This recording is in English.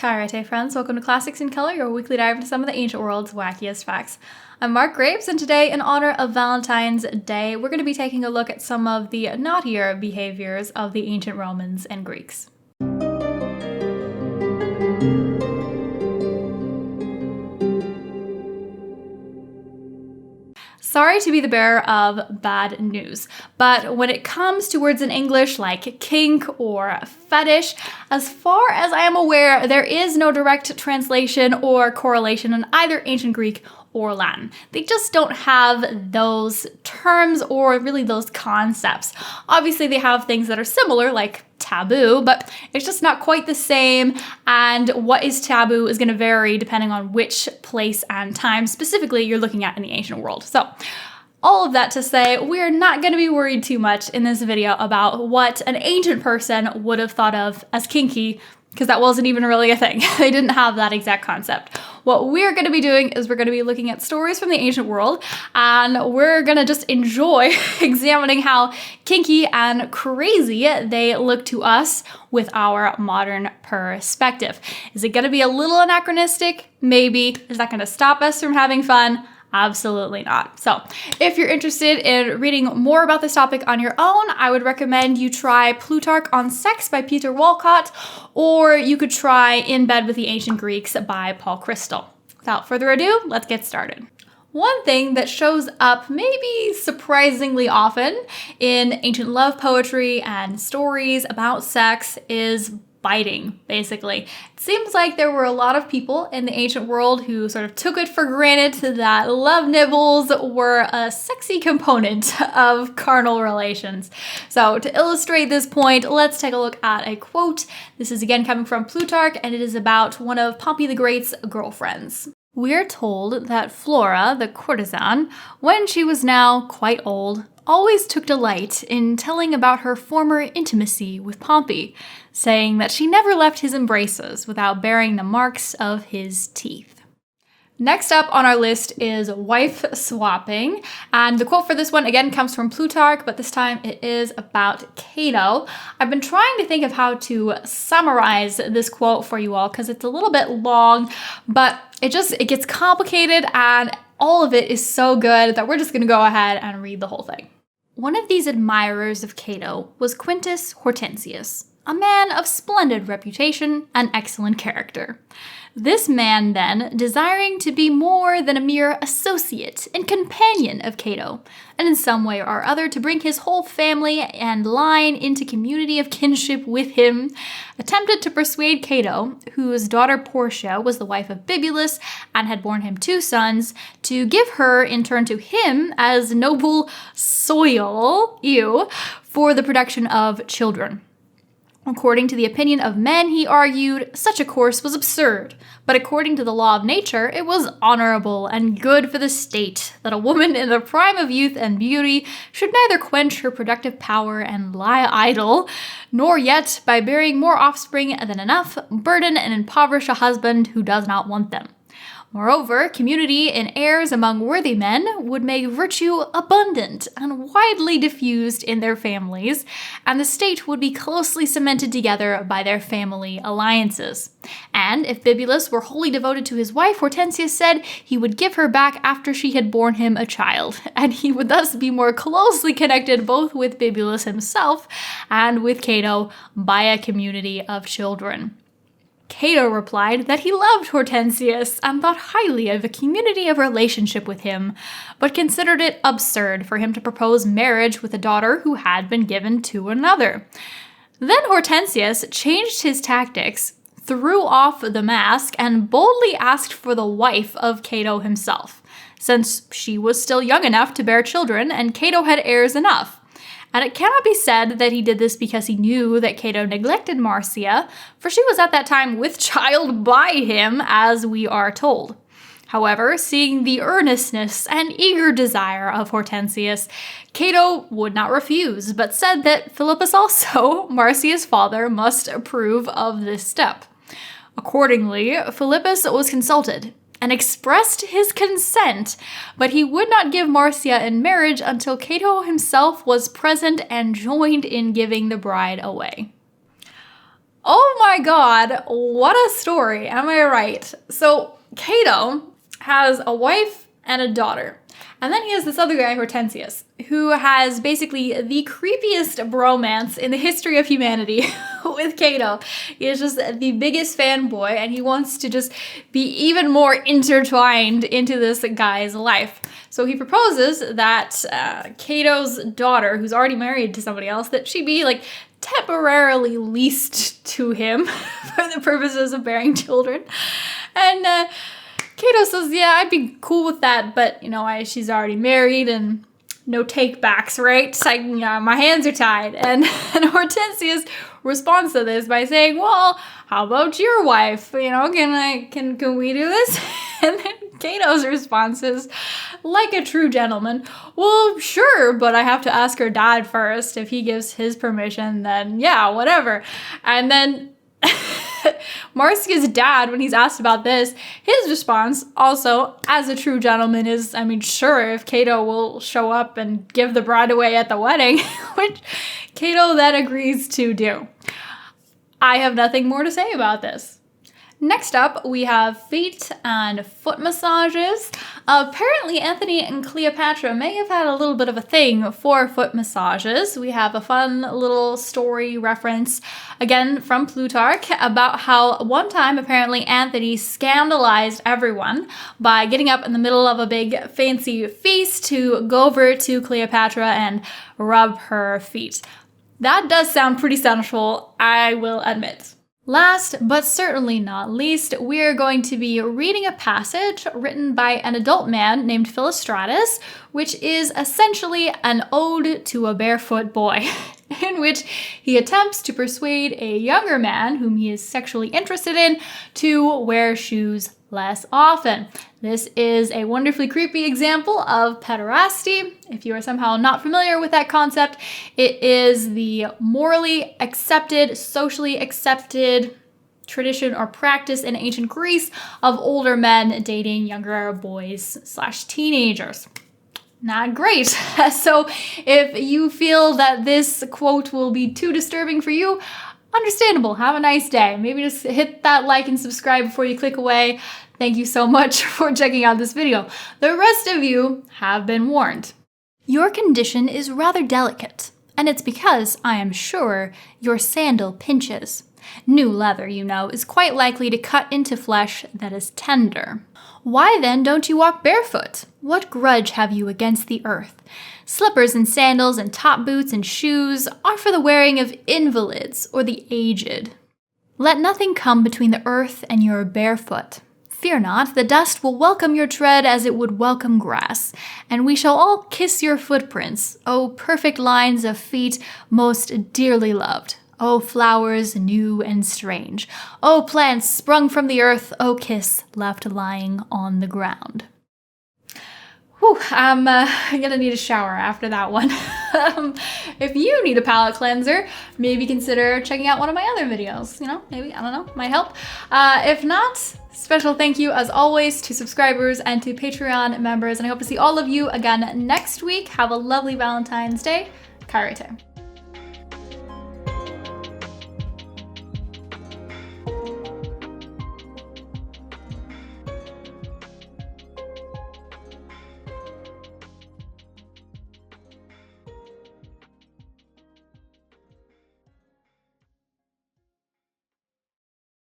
Hαίrete, friends. Welcome to Classics in Color, your weekly dive into some of the ancient world's wackiest facts. I'm Mark Graves, and today, in honor of Valentine's Day, we're going to be taking a look at some of the naughtier behaviors of the ancient Romans and Greeks. Sorry to be the bearer of bad news, but when it comes to words in English like kink or fetish, as far as I am aware, there is no direct translation or correlation in either ancient Greek or Latin. They just don't have those terms or really those concepts. Obviously, they have things that are similar, like taboo, but it's just not quite the same, and what is taboo is going to vary depending on which place and time specifically you're looking at in the ancient world. So all of that to say, we're not going to be worried too much in this video about what an ancient person would have thought of as kinky, because that wasn't even really a thing. They didn't have that exact concept. What we're going to be doing is we're going to be looking at stories from the ancient world, and we're going to just enjoy examining how kinky and crazy they look to us with our modern perspective. Is it going to be a little anachronistic? Maybe. Is that going to stop us from having fun? Absolutely not. So if you're interested in reading more about this topic on your own, I would recommend you try Plutarch on Sex by Peter Walcott, or you could try In Bed with the Ancient Greeks by Paul Crystal. Without further ado, let's get started. One thing that shows up maybe surprisingly often in ancient love poetry and stories about sex is biting, basically. It seems like there were a lot of people in the ancient world who sort of took it for granted that love nibbles were a sexy component of carnal relations. So to illustrate this point, let's take a look at a quote. This is again coming from Plutarch, and it is about one of Pompey the Great's girlfriends. We're told that Flora, the courtesan, when she was now quite old, always took delight in telling about her former intimacy with Pompey, saying that she never left his embraces without bearing the marks of his teeth. Next up on our list is wife swapping, and the quote for this one again comes from Plutarch, but this time it is about Cato. I've been trying to think of how to summarize this quote for you all because it's a little bit long, but it gets complicated, and all of it is so good that we're just going to go ahead and read the whole thing. One of these admirers of Cato was Quintus Hortensius, a man of splendid reputation and excellent character. This man then, desiring to be more than a mere associate and companion of Cato, and in some way or other to bring his whole family and line into community of kinship with him, attempted to persuade Cato, whose daughter Portia was the wife of Bibulus and had borne him 2 sons, to give her in turn to him as noble soil, for the production of children. According to the opinion of men, he argued, such a course was absurd, but according to the law of nature, it was honorable and good for the state that a woman in the prime of youth and beauty should neither quench her productive power and lie idle, nor yet, by bearing more offspring than enough, burden and impoverish a husband who does not want them. Moreover, community in heirs among worthy men would make virtue abundant and widely diffused in their families, and the state would be closely cemented together by their family alliances. And if Bibulus were wholly devoted to his wife, Hortensius said he would give her back after she had borne him a child, and he would thus be more closely connected both with Bibulus himself and with Cato by a community of children. Cato replied that he loved Hortensius and thought highly of a community of relationship with him, but considered it absurd for him to propose marriage with a daughter who had been given to another. Then Hortensius changed his tactics, threw off the mask, and boldly asked for the wife of Cato himself, since she was still young enough to bear children and Cato had heirs enough. And it cannot be said that he did this because he knew that Cato neglected Marcia, for she was at that time with child by him, as we are told. However, seeing the earnestness and eager desire of Hortensius, Cato would not refuse, but said that Philippus also, Marcia's father, must approve of this step. Accordingly, Philippus was consulted and expressed his consent, but he would not give Marcia in marriage until Cato himself was present and joined in giving the bride away. Oh my God, what a story, am I right? So Cato has a wife and a daughter. And then he has this other guy, Hortensius, who has basically the creepiest bromance in the history of humanity with Cato. He is just the biggest fanboy, and he wants to just be even more intertwined into this guy's life. So he proposes that Cato's daughter, who's already married to somebody else, that she be like temporarily leased to him for the purposes of bearing children. And Cato says, yeah, I'd be cool with that, but, she's already married and no take-backs, right? My hands are tied. And Hortensius responds to this by saying, well, how about your wife? Can we do this? And then Cato's response is, like a true gentleman, well, sure, but I have to ask her dad first. If he gives his permission, then yeah, whatever. And then Marcia's dad, when he's asked about this, his response also, as a true gentleman, is, sure, if Cato will show up and give the bride away at the wedding, which Cato then agrees to do. I have nothing more to say about this. Next up, we have feet and foot massages. Apparently, Antony and Cleopatra may have had a little bit of a thing for foot massages. We have a fun little story reference, again from Plutarch, about how one time, apparently, Antony scandalized everyone by getting up in the middle of a big fancy feast to go over to Cleopatra and rub her feet. That does sound pretty sensual, I will admit. Last, but certainly not least, we're going to be reading a passage written by an adult man named Philostratus, which is essentially an ode to a barefoot boy, in which he attempts to persuade a younger man whom he is sexually interested in to wear shoes less often. This is a wonderfully creepy example of pederasty. If you are somehow not familiar with that concept, it is the morally accepted, socially accepted tradition or practice in ancient Greece of older men dating younger boys/teenagers. Not great. So if you feel that this quote will be too disturbing for you, understandable. Have a nice day. Maybe just hit that like and subscribe before you click away. Thank you so much for checking out this video. The rest of you have been warned. Your condition is rather delicate, and it's because, I am sure, your sandal pinches. New leather, is quite likely to cut into flesh that is tender. Why then don't you walk barefoot? What grudge have you against the earth? Slippers and sandals and top boots and shoes are for the wearing of invalids or the aged. Let nothing come between the earth and your barefoot. Fear not, the dust will welcome your tread as it would welcome grass, and we shall all kiss your footprints, O perfect lines of feet most dearly loved. O flowers new and strange. O plants sprung from the earth. O kiss left lying on the ground. Whew, I'm gonna need a shower after that one. If you need a palate cleanser, maybe consider checking out one of my other videos. Maybe, I don't know, might help. If not, special thank you as always to subscribers and to Patreon members, and I hope to see all of you again next week. Have a lovely Valentine's Day. Hαίrete.